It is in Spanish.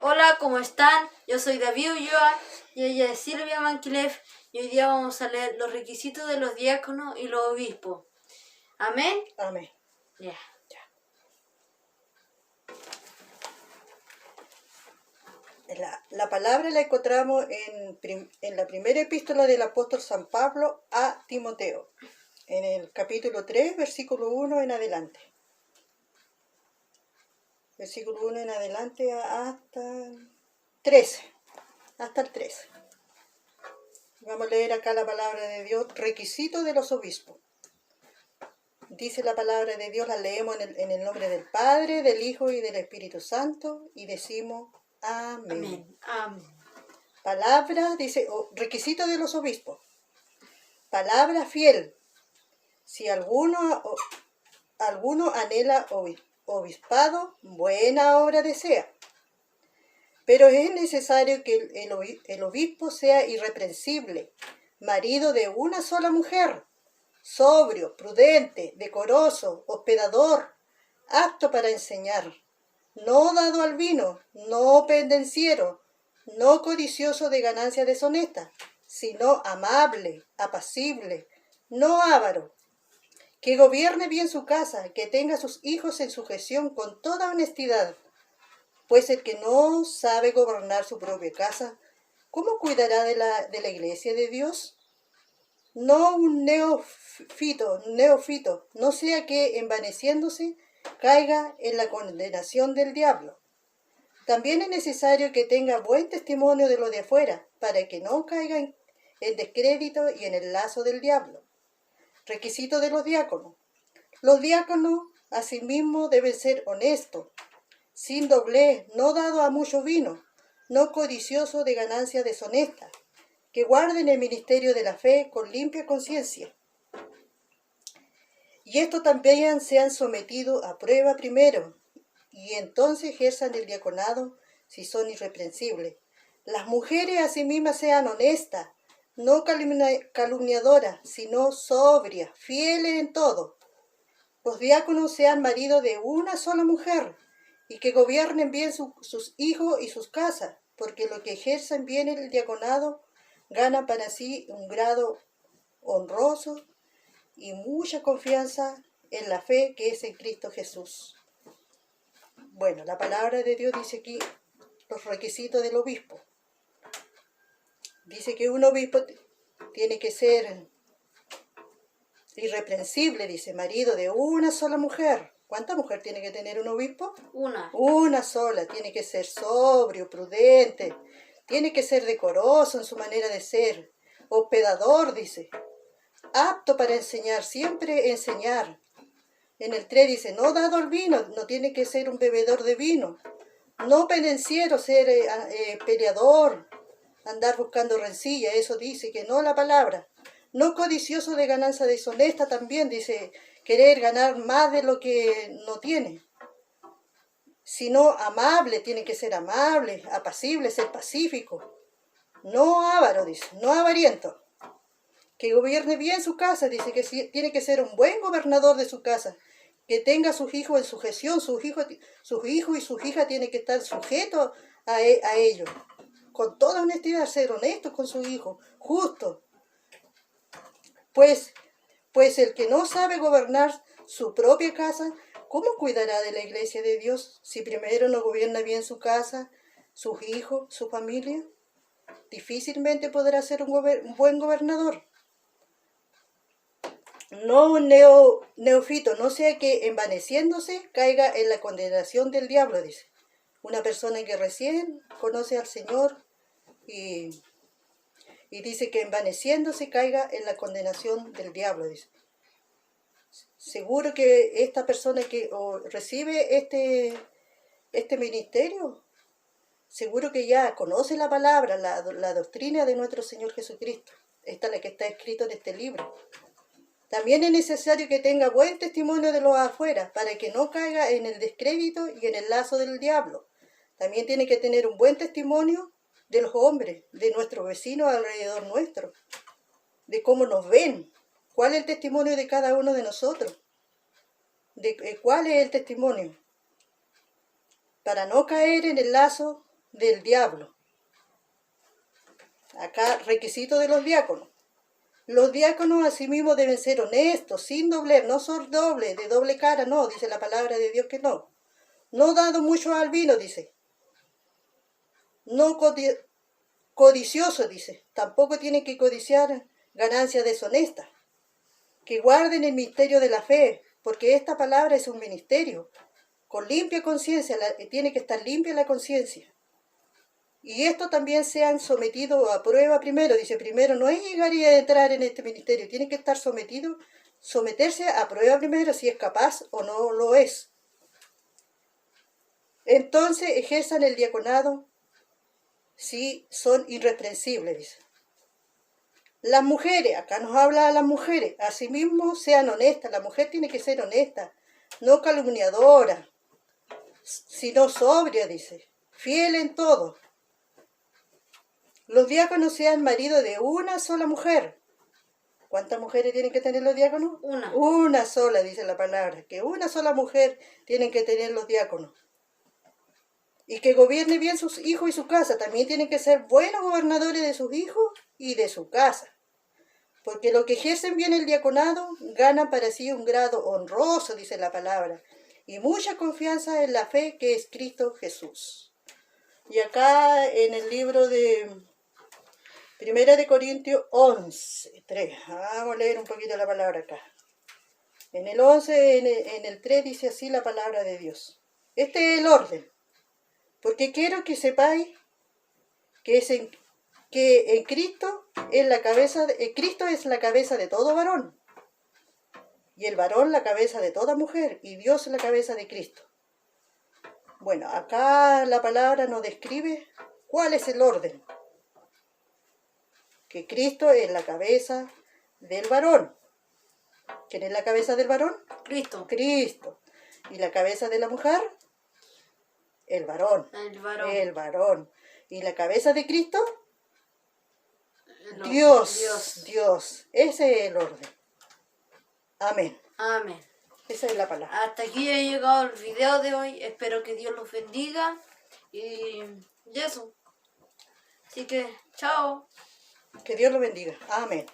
Hola, ¿cómo están? Yo soy David Ulloa y ella es Silvia Manquilef y hoy día vamos a leer los requisitos de los diáconos y los obispos. ¿Amén? Amén. Ya. La palabra la encontramos en la primera epístola del apóstol San Pablo a Timoteo, en el capítulo 3, versículo 1 en adelante. Versículo 1 en adelante hasta el 13. Hasta el 13. Vamos a leer acá la palabra de Dios, requisito de los obispos. Dice la palabra de Dios, la leemos en el nombre del Padre, del Hijo y del Espíritu Santo, y decimos amén. Amén. Amén. Palabra, dice, requisito de los obispos. Palabra fiel. Si alguno anhela obispado, buena obra desea. Pero es necesario que el obispo sea irreprensible, marido de una sola mujer, sobrio, prudente, decoroso, hospedador, apto para enseñar, no dado al vino, no pendenciero, no codicioso de ganancias deshonestas, sino amable, apacible, no avaro, que gobierne bien su casa, que tenga a sus hijos en sujeción con toda honestidad. Pues el que no sabe gobernar su propia casa, ¿cómo cuidará de la iglesia de Dios? No un neófito, no sea que envaneciéndose caiga en la condenación del diablo. También es necesario que tenga buen testimonio de lo de afuera, para que no caiga en descrédito y en el lazo del diablo. Requisito de los diáconos. Los diáconos, asimismo, deben ser honestos, sin doblez, no dado a mucho vino, no codicioso de ganancias deshonestas, que guarden el ministerio de la fe con limpia conciencia. Y esto también sean sometidos a prueba primero, y entonces ejerzan el diaconado si son irreprensibles. Las mujeres asimismas sean honestas, no calumniadoras, sino sobrias, fieles en todo. Los diáconos sean maridos de una sola mujer, y que gobiernen bien sus hijos y sus casas, porque los que ejercen bien el diaconado ganan para sí un grado honroso y mucha confianza en la fe que es en Cristo Jesús. Bueno, la palabra de Dios dice aquí los requisitos del obispo. Dice que un obispo tiene que ser irreprensible, dice, marido de una sola mujer. ¿Cuánta mujer tiene que tener un obispo? Una sola. Tiene que ser sobrio, prudente, tiene que ser decoroso en su manera de ser, hospedador, dice, apto para enseñar, siempre enseñar. En el 3 dice, no dado al vino, no tiene que ser un bebedor de vino, no pendenciero, ser peleador, andar buscando rencilla, eso dice que no la palabra. No codicioso de ganancia deshonesta también, dice, querer ganar más de lo que no tiene. Sino amable, tiene que ser amable, apacible, ser pacífico. No avaro, dice, no avariento. Que gobierne bien su casa, dice que tiene que ser un buen gobernador de su casa. Que tenga a sus hijos en sujeción, sus hijos y sus hijas tienen que estar sujetos a ellos. Con toda honestidad, ser honestos con sus hijos, justos. Pues el que no sabe gobernar su propia casa, ¿cómo cuidará de la iglesia de Dios si primero no gobierna bien su casa, sus hijos, su familia? Difícilmente podrá ser un buen gobernador. No un neófito, no sea que envaneciéndose caiga en la condenación del diablo, dice. Una persona que recién conoce al Señor y dice que envaneciéndose caiga en la condenación del diablo, dice. Seguro que esta persona que recibe este ministerio, seguro que ya conoce la palabra, la doctrina de nuestro Señor Jesucristo. Esta es la que está escrito en este libro. También es necesario que tenga buen testimonio de los afuera, para que no caiga en el descrédito y en el lazo del diablo. También tiene que tener un buen testimonio de los hombres, de nuestros vecinos alrededor nuestro, de cómo nos ven, cuál es el testimonio de cada uno de nosotros, de cuál es el testimonio, para no caer en el lazo del diablo. Acá, requisito de los diáconos. Los diáconos asimismo deben ser honestos, sin dobler, no son dobles, de doble cara, no, dice la palabra de Dios que no. No dado mucho al vino, dice. No codicioso, dice. Tampoco tienen que codiciar ganancias deshonestas. Que guarden el misterio de la fe, porque esta palabra es un ministerio. Con limpia conciencia, tiene que estar limpia la conciencia. Y esto también sean sometidos a prueba primero. Dice, primero no es llegar y entrar en este ministerio. Tiene que estar someterse a prueba primero si es capaz o no lo es. Entonces ejerzan el diaconado si son irreprensibles, dice. Las mujeres, acá nos habla a las mujeres, asimismo sean honestas. La mujer tiene que ser honesta, no calumniadora, sino sobria, dice. Fiel en todo. Los diáconos sean marido de una sola mujer. ¿Cuántas mujeres tienen que tener los diáconos? Una. Una sola, dice la palabra. Que una sola mujer tienen que tener los diáconos. Y que gobierne bien sus hijos y su casa. También tienen que ser buenos gobernadores de sus hijos y de su casa. Porque los que ejercen bien el diaconado ganan para sí un grado honroso, dice la palabra. Y mucha confianza en la fe que es Cristo Jesús. Y acá en el libro de 1 Corintios 11, 3. Vamos a leer un poquito la palabra acá. En el 11, en el 3 dice así la palabra de Dios. Este es el orden. Porque quiero que sepáis que en Cristo es la cabeza, Cristo es la cabeza de todo varón. Y el varón la cabeza de toda mujer. Y Dios la cabeza de Cristo. Bueno, acá la palabra nos describe cuál es el orden. Que Cristo es la cabeza del varón. ¿Quién es la cabeza del varón? Cristo. Cristo. ¿Y la cabeza de la mujer? El varón. El varón. El varón. ¿Y la cabeza de Cristo? Dios. Dios. Ese es el orden. Amén. Amén. Esa es la palabra. Hasta aquí ha llegado el video de hoy. Espero que Dios los bendiga. Y eso. Así que, chao. Que Dios lo bendiga. Amén.